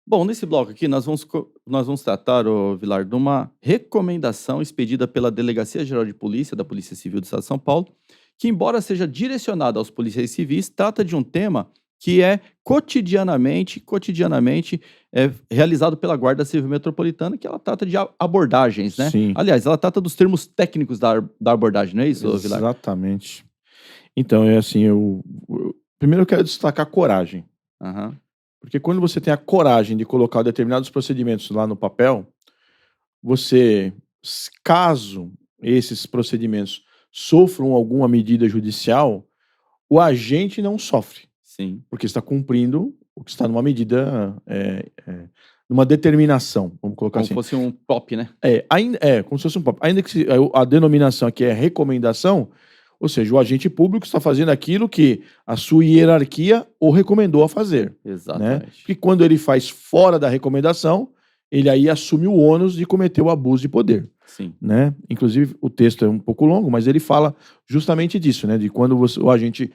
Bom, nesse bloco aqui nós vamos tratar, ô Vilar, de uma recomendação expedida pela Delegacia Geral de Polícia, da Polícia Civil do Estado de São Paulo, que embora seja direcionada aos policiais civis, trata de um tema que é cotidianamente realizado pela Guarda Civil Metropolitana, que ela trata de abordagens, né? Sim, Aliás, ela trata dos termos técnicos da abordagem, não é isso, Vilar? exatamente. Então, é assim, primeiro eu quero destacar a coragem. Aham, Porque quando você tem a coragem de colocar determinados procedimentos lá no papel, você, caso esses procedimentos sofram alguma medida judicial, o agente não sofre, sim. porque está cumprindo o que está numa medida, numa determinação, vamos colocar Como assim. fosse um POP, né? Como se fosse um papo. Ainda que a denominação aqui é recomendação, ou seja, o agente público está fazendo aquilo que a sua hierarquia o recomendou a fazer, né? Exatamente. Porque quando ele faz fora da recomendação, ele aí assume o ônus de cometer o abuso de poder, Sim. né? Inclusive, o texto é um pouco longo, mas ele fala justamente disso, né? De quando o agente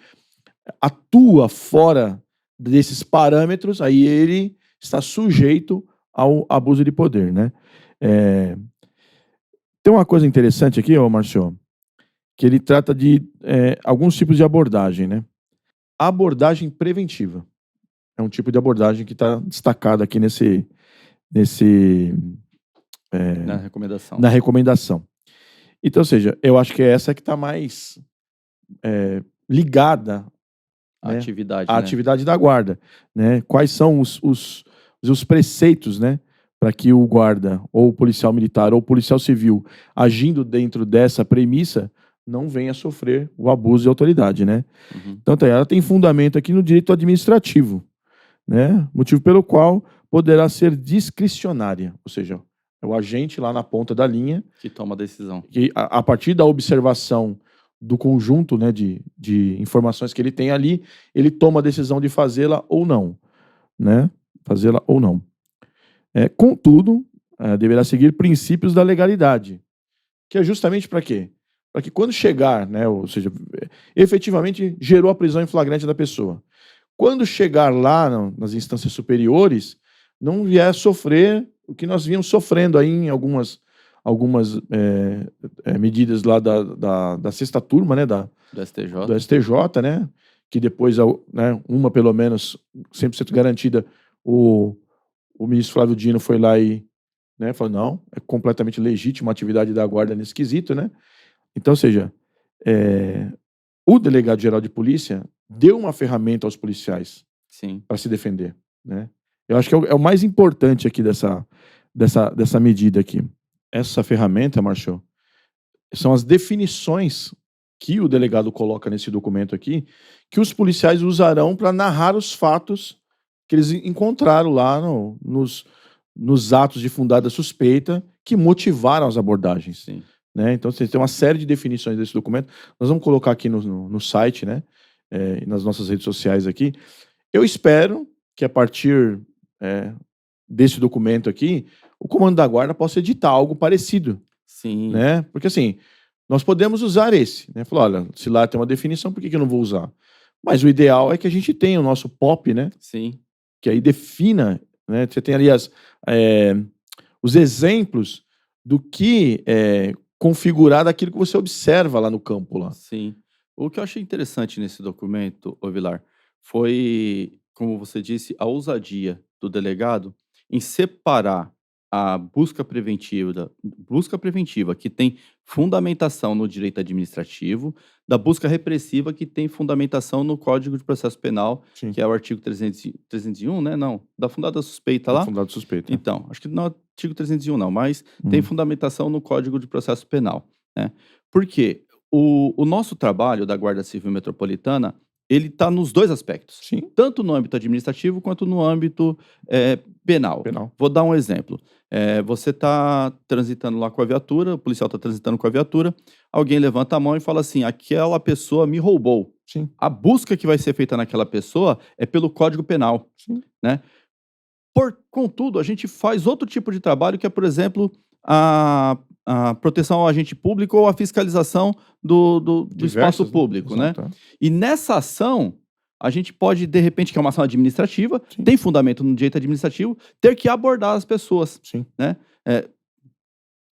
atua fora desses parâmetros, aí ele está sujeito ao abuso de poder, né? Tem uma coisa interessante aqui, ô Marcio, que ele trata de alguns tipos de abordagem, né? A abordagem preventiva é um tipo de abordagem que está destacado aqui Na recomendação. na recomendação. Então, ou seja, eu acho que é essa que está mais ligada, A né, atividade, à né? atividade da guarda, né? Quais são os preceitos, né, para que o guarda, ou o policial militar, ou o policial civil, agindo dentro dessa premissa, não venha a sofrer o abuso de autoridade, né? Uhum. Então, ela tem fundamento aqui no direito administrativo, né? Motivo pelo qual poderá ser discricionária, ou seja, é o agente lá na ponta da linha Que toma a decisão. que, a partir da observação do conjunto, né, de informações que ele tem ali, ele toma a decisão de fazê-la ou não, né? Fazê-la ou não. Contudo, deverá seguir princípios da legalidade, que é justamente para quê? Para que quando chegar, né, ou seja, efetivamente gerou a prisão em flagrante da pessoa. Quando chegar lá nas instâncias superiores, não vier a sofrer o que nós vínhamos sofrendo aí em algumas medidas lá da sexta turma, né, Do STJ. do STJ, né, que depois, né, uma pelo menos 100% garantida, o ministro Flávio Dino foi lá e, né, falou, não, é completamente legítima a atividade da guarda nesse quesito, né? Então, ou seja, o delegado-geral de polícia deu uma ferramenta aos policiais Sim. para se defender, né? Eu acho que é o mais importante aqui dessa medida aqui. Essa ferramenta, Marcio, são as definições que o delegado coloca nesse documento aqui, que os policiais usarão para narrar os fatos que eles encontraram lá nos atos de fundada suspeita que motivaram as abordagens. Sim. Né? Então, tem uma série de definições desse documento. Nós vamos colocar aqui no site, né? Nas nossas redes sociais aqui. Eu espero que a partir desse documento aqui, o comando da guarda possa editar algo parecido. Sim. Né? Porque assim, nós podemos usar esse. Né? Falar, olha, se lá tem uma definição, por que eu não vou usar? Mas o ideal é que a gente tenha o nosso POP, né? Sim. Que aí defina, né? Você tem ali os exemplos do que configurar daquilo que você observa lá no campo. Lá. Sim. O que eu achei interessante nesse documento, ô Vilar, foi, como você disse, a ousadia do delegado em separar a busca preventiva, que tem fundamentação no direito administrativo, da busca repressiva, que tem fundamentação no Código de Processo Penal, Sim. que é o artigo 301, né? Não, da fundada suspeita lá. Fundado suspeita. Então, acho que não é o artigo 301 não, mas tem fundamentação no Código de Processo Penal, né? Por quê? O nosso trabalho da Guarda Civil Metropolitana, ele está nos dois aspectos. Sim. Tanto no âmbito administrativo quanto no âmbito penal. Vou dar um exemplo. Você está transitando lá com a viatura, o policial está transitando com a viatura, alguém levanta a mão e fala assim, aquela pessoa me roubou. Sim. A busca que vai ser feita naquela pessoa é pelo Código Penal. Sim. Né? Contudo, a gente faz outro tipo de trabalho que é, por exemplo, a proteção ao agente público ou a fiscalização do espaço público, né? E nessa ação, a gente pode, de repente, que é uma ação administrativa, Sim. tem fundamento no direito administrativo, ter que abordar as pessoas, Sim. né?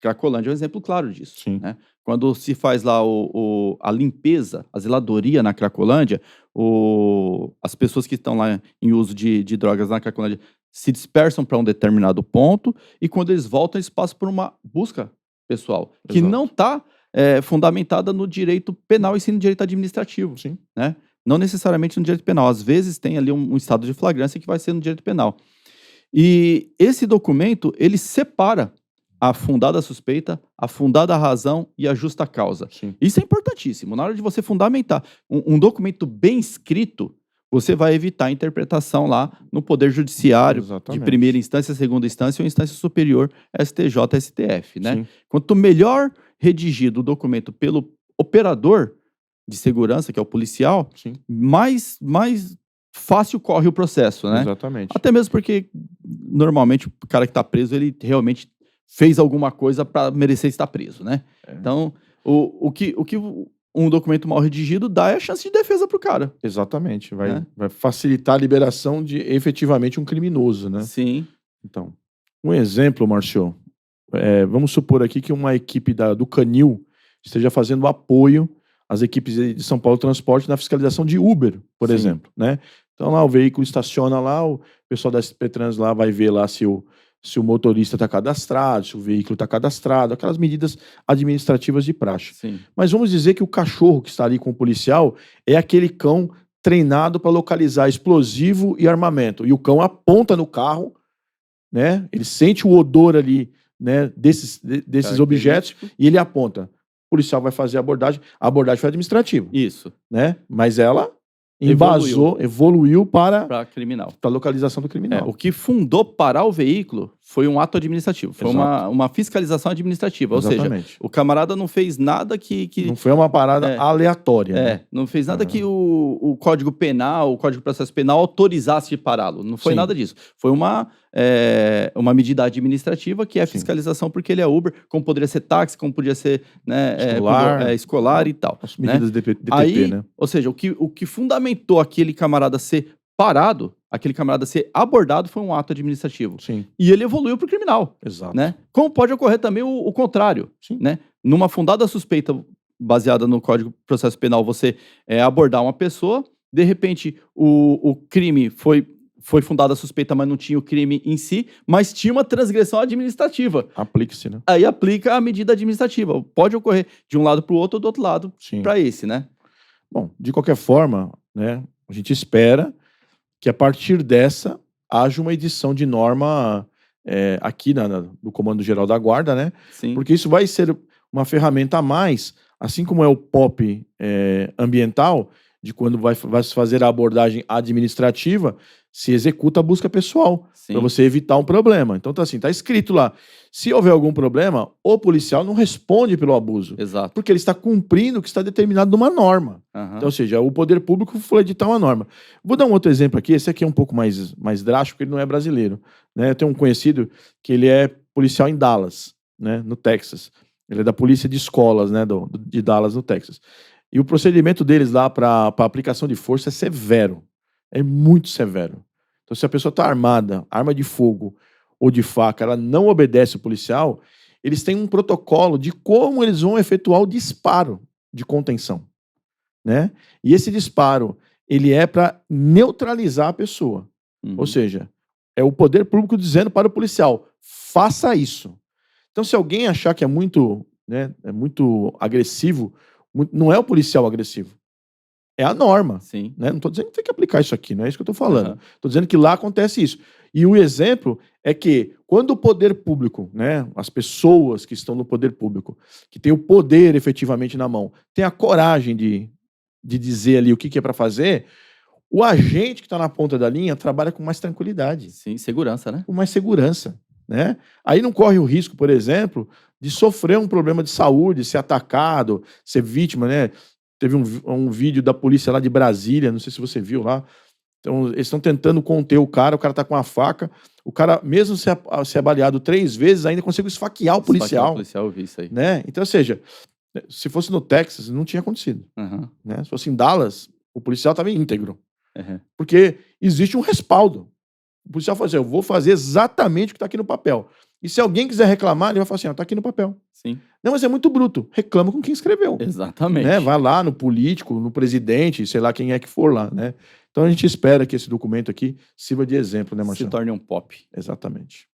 Cracolândia é um exemplo claro disso, Sim. né? Quando se faz lá a limpeza, a zeladoria na Cracolândia, as pessoas que estão lá em uso de drogas na Cracolândia se dispersam para um determinado ponto e quando eles voltam, eles passam por uma busca pessoal, que Exato. não está fundamentada no direito penal e sim no direito administrativo, Sim. né? Não necessariamente no direito penal. Às vezes tem ali um estado de flagrância que vai ser no direito penal. E esse documento, ele separa a fundada suspeita, a fundada razão e a justa causa. Sim. Isso é importantíssimo. Na hora de você fundamentar um documento bem escrito, você vai evitar a interpretação lá no Poder Judiciário, Exatamente. de primeira instância, segunda instância ou instância superior, STJ, STF, né? Sim. Quanto melhor redigido o documento pelo operador de segurança, que é o policial, Sim. mais fácil corre o processo, né? Exatamente. Até mesmo porque, normalmente, o cara que está preso, ele realmente fez alguma coisa para merecer estar preso, né? Então, o que um documento mal redigido dá é a chance de defesa pro cara. Exatamente. Vai facilitar a liberação de efetivamente um criminoso, né? Sim. Então, um exemplo, Márcio. Vamos supor aqui que uma equipe do Canil esteja fazendo apoio às equipes de São Paulo Transporte na fiscalização de Uber, por Sim. exemplo, né? Então lá o veículo estaciona lá, o pessoal da SP Trans lá vai ver lá se o motorista está cadastrado, se o veículo está cadastrado, aquelas medidas administrativas de praxe. Sim. Mas vamos dizer que o cachorro que está ali com o policial é aquele cão treinado para localizar explosivo e armamento. E o cão aponta no carro, né? Ele sente o odor ali, né, desses objetos e ele aponta. O policial vai fazer a abordagem foi administrativa. Isso. Né? Mas ela evoluiu para criminal. Para a localização do criminal. O que fundou parar o veículo foi um ato administrativo, foi uma fiscalização administrativa. Exatamente. Ou seja, o camarada não fez nada que... Não foi uma parada aleatória. Né? Não fez nada que o Código Penal, o Código de Processo Penal autorizasse de pará-lo. Não foi nada disso. Foi uma medida administrativa que é a fiscalização porque ele é Uber, como poderia ser táxi, como podia ser, né, escolar e tal. As medidas DTP, aí, né? Ou seja, o que fundamentou aquele camarada ser parado, aquele camarada ser abordado foi um ato administrativo. Sim. E ele evoluiu para o criminal. Exato. Né? Como pode ocorrer também o contrário. Sim. Né? Numa fundada suspeita baseada no Código de Processo Penal, você abordar uma pessoa, de repente o crime foi fundada a suspeita, mas não tinha o crime em si, mas tinha uma transgressão administrativa. Aplique-se, né? Aí aplica a medida administrativa. Pode ocorrer de um lado para o outro ou do outro lado para esse, né? Bom, de qualquer forma, né, a gente espera que a partir dessa haja uma edição de norma aqui do Comando Geral da Guarda, né? Sim. Porque isso vai ser uma ferramenta a mais, assim como é o POP ambiental, de quando vai se fazer a abordagem administrativa, se executa a busca pessoal, para você evitar um problema. Então tá escrito lá, se houver algum problema, o policial não responde pelo abuso. Exato. Porque ele está cumprindo o que está determinado numa norma. Uhum. Então, ou seja, o poder público foi editar uma norma. Vou dar um outro exemplo aqui, esse aqui é um pouco mais drástico, porque ele não é brasileiro. Né? Eu tenho um conhecido que ele é policial em Dallas, né, no Texas. Ele é da polícia de escolas, né, de Dallas, no Texas. E o procedimento deles lá para aplicação de força é severo. É muito severo. Então, se a pessoa está armada, arma de fogo ou de faca, ela não obedece o policial, eles têm um protocolo de como eles vão efetuar o disparo de contenção. Né? E esse disparo, ele é para neutralizar a pessoa. Uhum. Ou seja, é o poder público dizendo para o policial, faça isso. Então, se alguém achar que é muito agressivo, não é o policial agressivo. É a norma. Sim. Né? Não estou dizendo que tem que aplicar isso aqui, não é isso que eu estou falando. Estou dizendo que lá acontece isso. E o exemplo é que, quando o poder público, né, as pessoas que estão no poder público, que têm o poder efetivamente na mão, têm a coragem de dizer ali o que é para fazer, o agente que está na ponta da linha trabalha com mais tranquilidade. Sim, segurança, né? Com mais segurança. Né? Aí não corre o risco, por exemplo, de sofrer um problema de saúde, ser atacado, ser vítima, né? Teve um vídeo da polícia lá de Brasília, não sei se você viu lá. Então, eles estão tentando conter o cara tá com a faca. O cara, mesmo ser baleado 3 vezes, ainda conseguiu esfaquear o policial. O policial, eu vi isso aí. Né? Então, ou seja, se fosse no Texas, não tinha acontecido. Uhum. Né? Se fosse em Dallas, o policial estava íntegro. Aham. Porque existe um respaldo. O policial fala assim, eu vou fazer exatamente o que está aqui no papel. E se alguém quiser reclamar, ele vai falar assim, está aqui no papel. Sim, Não, mas é muito bruto. Reclama com quem escreveu. Né? exatamente. Vai lá no político, no presidente, sei lá quem é que for lá, né? Então a gente espera que esse documento aqui sirva de exemplo, né, Se Marcelo? torne um pop. Exatamente.